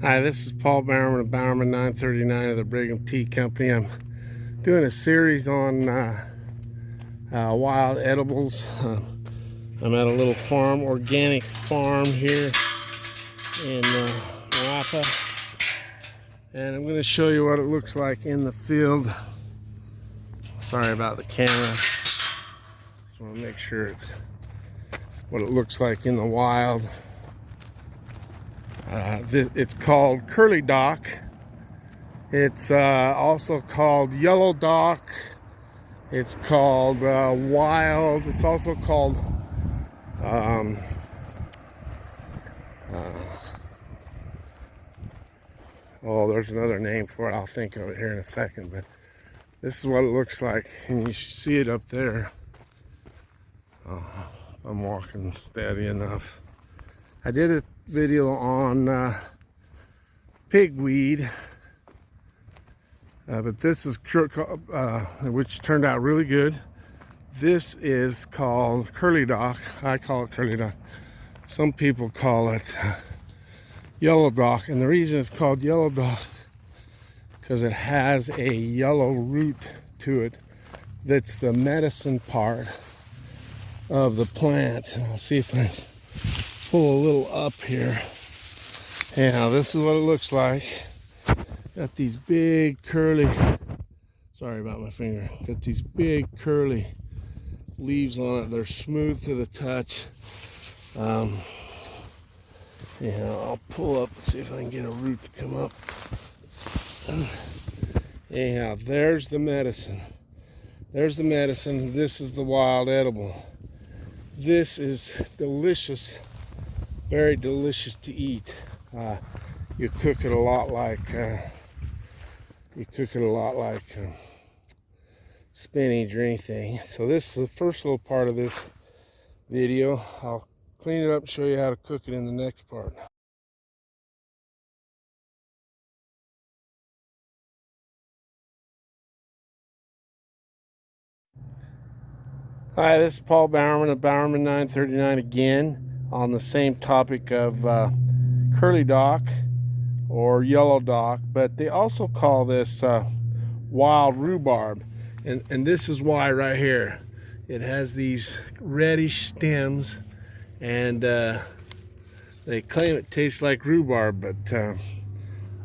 Hi, this is Paul Barrowman of Barrowman 939 of the Brigham Tea Company. I'm doing a series on wild edibles. I'm at a little farm, organic farm here in Napa, and I'm going to show you what it looks like in the field. Sorry about the camera. Just want to make sure it's what it looks like in the wild. It's called curly dock. It's also called yellow dock. It's called wild. It's also called oh, there's another name for it. I'll think of it here in a second. But this is what it looks like, and you should see it up there. I'm walking steady enough. I did a video on pigweed, but this is which turned out really good. This is called curly dock. I call it curly dock. Some people call it yellow dock, and the reason it's called yellow dock because it has a yellow root to it. That's the medicine part of the plant. And I'll see if I pull a little up here. Yeah, this is what it looks like. Got these big curly, sorry about my finger. Got these big curly leaves on it. They're smooth to the touch. Yeah, I'll pull up and see if I can get a root to come up. Anyhow, there's the medicine. There's the medicine. This is the wild edible. This is delicious, very delicious to eat. You cook it a lot like spinach or anything. So this is the first little part of this video. I'll clean it up and show you how to cook it in the next part. Hi, this is Paul Barrowman of Barrowman 939 again on the same topic of curly dock or yellow dock, but they also call this wild rhubarb, and this is why right here. It has these reddish stems, and they claim it tastes like rhubarb, but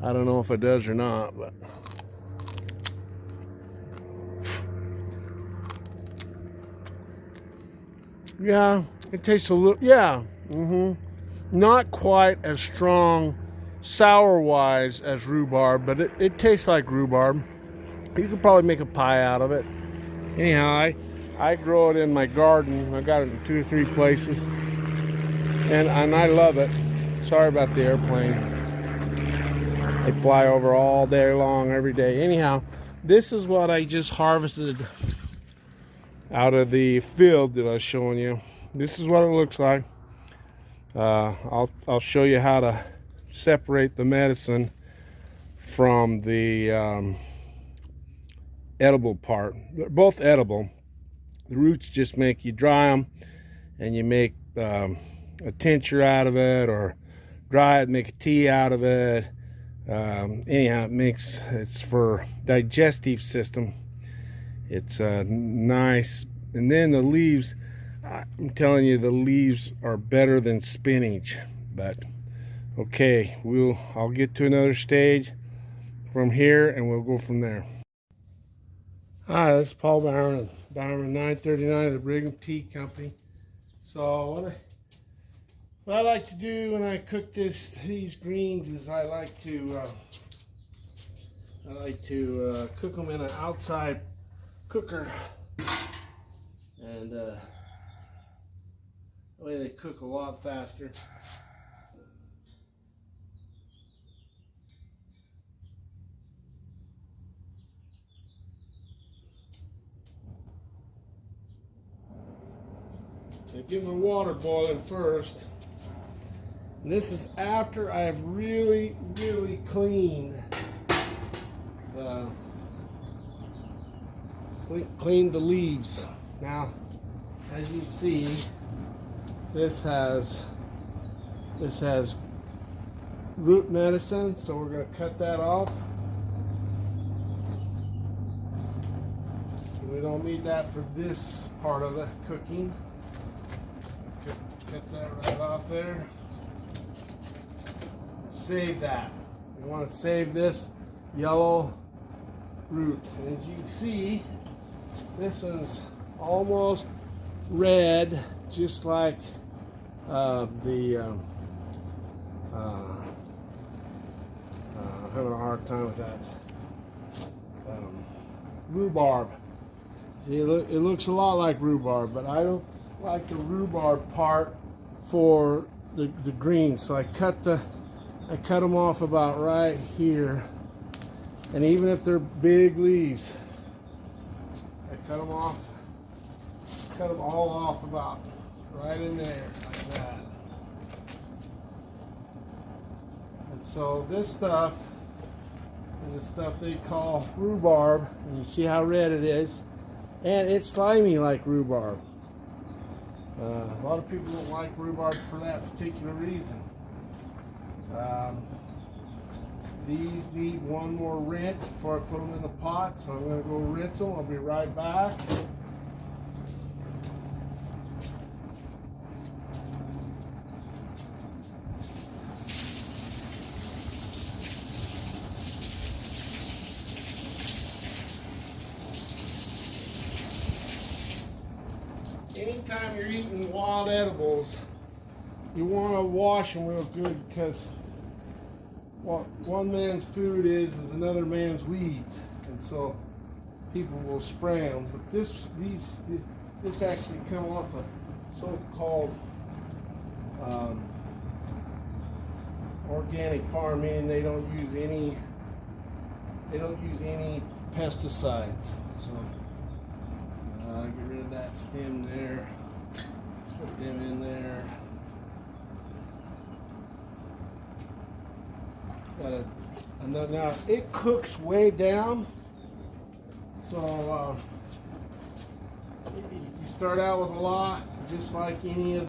I don't know if it does or not. But yeah, it tastes a little, yeah, not quite as strong sour-wise as rhubarb, but it tastes like rhubarb. You could probably make a pie out of it. Anyhow, I grow it in my garden. I got it in 2 or 3 places, and I love it. Sorry about the airplane. They fly over all day long, every day. Anyhow, this is what I just harvested out of the field that I was showing you. This is what it looks like. I'll show you how to separate the medicine from the edible part. They're both edible. The roots just make you dry them, and you make a tincture out of it, or dry it, make a tea out of it. Anyhow, it's for digestive system. It's nice. And then the leaves, I'm telling you, the leaves are better than spinach. But okay, I'll get to another stage from here, and we'll go from there. Hi, this is Paul Byron, Byron 939 of the Brigham Tea Company. So what I like to do when I cook these greens is I like to cook them in an outside cooker, and that way they cook a lot faster. I get my water boiling first. And this is after I've really cleaned the leaves. Now, as you can see, this has root medicine, so we're going to cut that off. We don't need that for this part of the cooking. Cut that right off there. Save that. We want to save this yellow root. And as you can see, this one's almost red, just like I'm having a hard time with that. Rhubarb. See, it looks a lot like rhubarb, but I don't like the rhubarb part for the green. So I cut them off about right here. And even if they're big leaves, I cut them off. Cut them all off about right in there, like that. And so this stuff is the stuff they call rhubarb. And you see how red it is. And it's slimy like rhubarb. A lot of people don't like rhubarb for that particular reason. These need one more rinse before I put them in the pot, so I'm going to go rinse them. I'll be right back. Anytime you're eating wild edibles, you want to wash them real good, because what one man's food is another man's weeds, and so people will spray them. But this actually come off a so-called organic farm, meaning they don't use any pesticides. So get rid of that stem there. Put them in there. Now it cooks way down, so you start out with a lot, just like any of.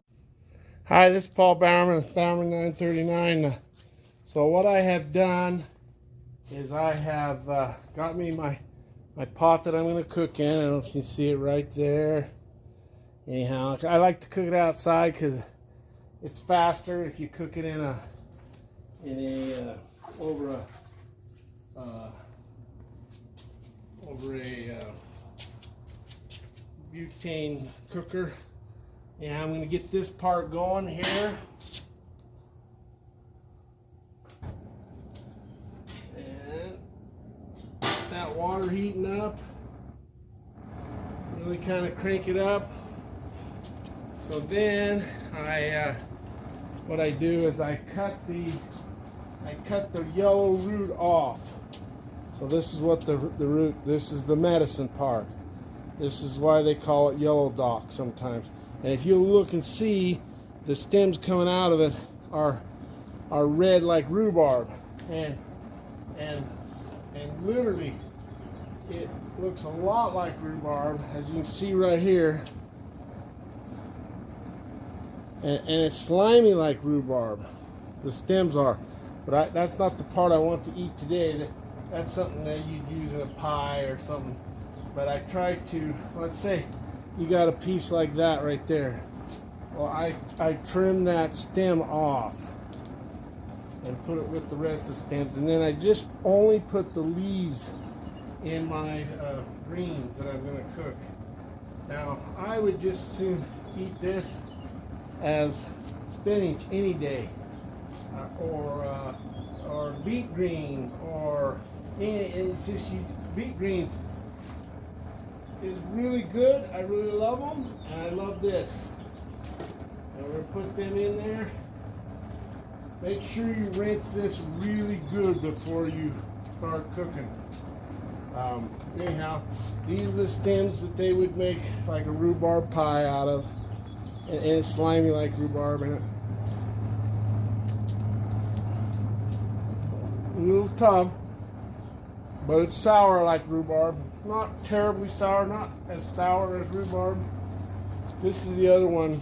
Hi, this is Paul Barrowman, Barrowman 939. So what I have done is I have got me my pot that I'm going to cook in. I don't know if you can see it right there. Anyhow, I like to cook it outside because it's faster if you cook it over a butane cooker. And I'm going to get this part going here. And that water heating up. Really kind of crank it up. So then what I do is I cut the yellow root off. So this is what the root, this is the medicine part. This is why they call it yellow dock sometimes. And if you look and see, the stems coming out of it are red like rhubarb. And literally it looks a lot like rhubarb, as you can see right here. And it's slimy like rhubarb. The stems are. But that's not the part I want to eat today. That's something that you'd use in a pie or something. But I try to, let's say you got a piece like that right there. Well, I trim that stem off and put it with the rest of the stems. And then I just only put the leaves in my greens that I'm going to cook. Now, I would just as soon eat this as spinach any day. Or beet greens, or it's just beet greens is really good. I really love them, and I love this. And we're gonna put them in there. Make sure you rinse this really good before you start cooking. Anyhow, these are the stems that they would make like a rhubarb pie out of, and it's slimy like rhubarb in it. A little tough, but it's sour like rhubarb. Not terribly sour, not as sour as rhubarb. This is the other one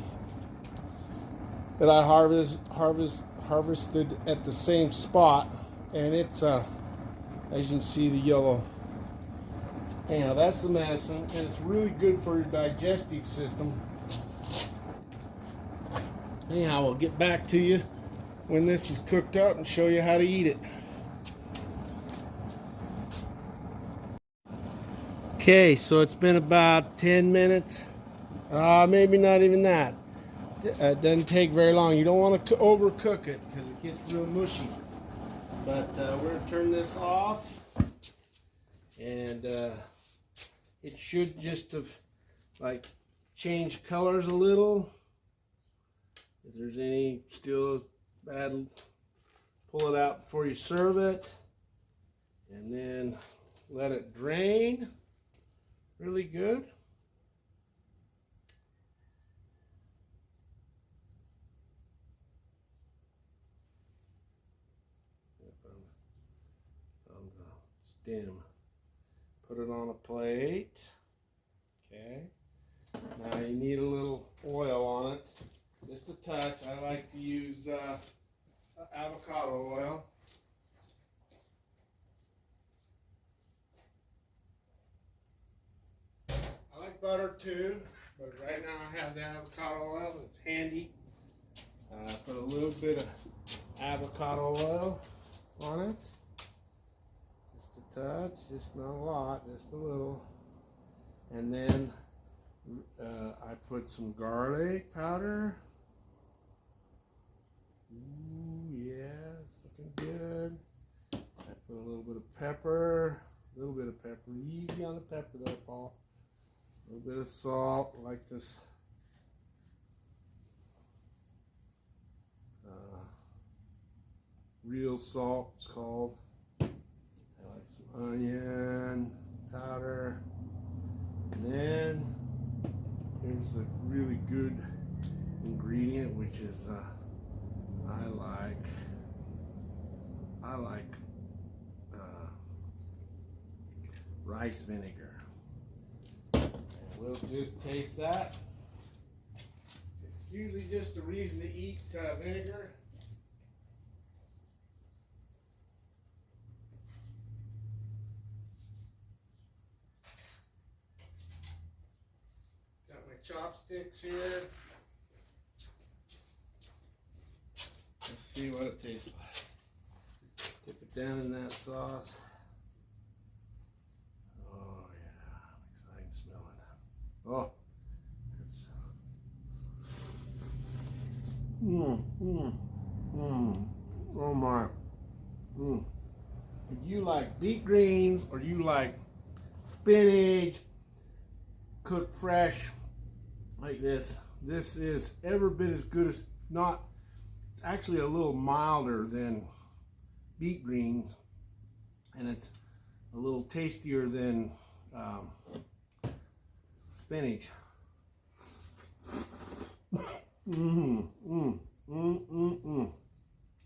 that I harvested harvested at the same spot, and it's as you can see, the yellow. Anyhow, that's the medicine, and it's really good for your digestive system. Anyhow, we'll get back to you when this is cooked up and show you how to eat it. Okay, so it's been about 10 minutes, maybe not even that. It doesn't take very long. You don't want to overcook it because it gets real mushy. But we're going to turn this off, and it should just have like changed colors a little. If there's any still bad, pull it out before you serve it, and then let it drain really good. On the stem. Put it on a plate. Okay. Now you need a little oil on it. Just a touch. I like to use avocado oil. I like butter too, but right now I have the avocado oil. It's handy. Put a little bit of avocado oil on it. Just a touch, just not a lot, just a little. And then I put some garlic powder. Ooh, yeah, it's looking good. I put a little bit of pepper, easy on the pepper there, Paul. A little bit of salt, like this. Real salt, it's called. I like some onion powder. And then here's a really good ingredient, which is I like rice vinegar. And we'll just taste that. It's usually just a reason to eat vinegar. Got my chopsticks here. Let's see what it tastes like. Dip it down in that sauce. Oh yeah, I'm excited smelling it. Oh, it's oh my. If you like beet greens or you like spinach cooked fresh like this, this is every bit as good as, if not, it's actually a little milder than beet greens, and it's a little tastier than spinach.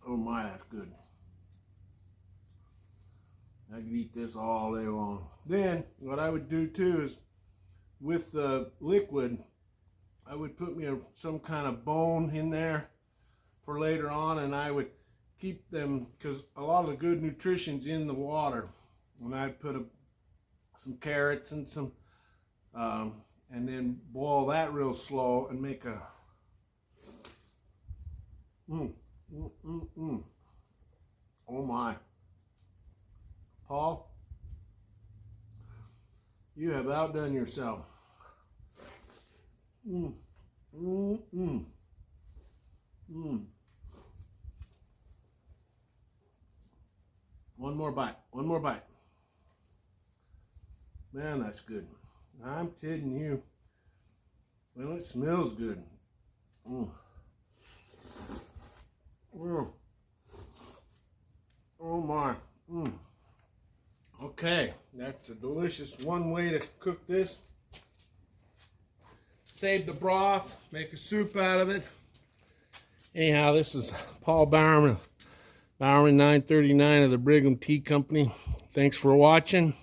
Oh my, that's good. I could eat this all day long. Then what I would do too is, with the liquid, I would put me some kind of bone in there for later on, and I would keep them, because a lot of the good nutrition's in the water. And I'd put some carrots and some, and then boil that real slow and make a oh my. Paul, you have outdone yourself. One more bite, one more bite. Man, that's good. I'm kidding you. Well, it smells good. Oh my. Okay, that's a delicious one way to cook this. Save the broth, make a soup out of it. Anyhow, this is Paul Barrowman, Barrowman 939 of the Brigham Tea Company. Thanks for watching.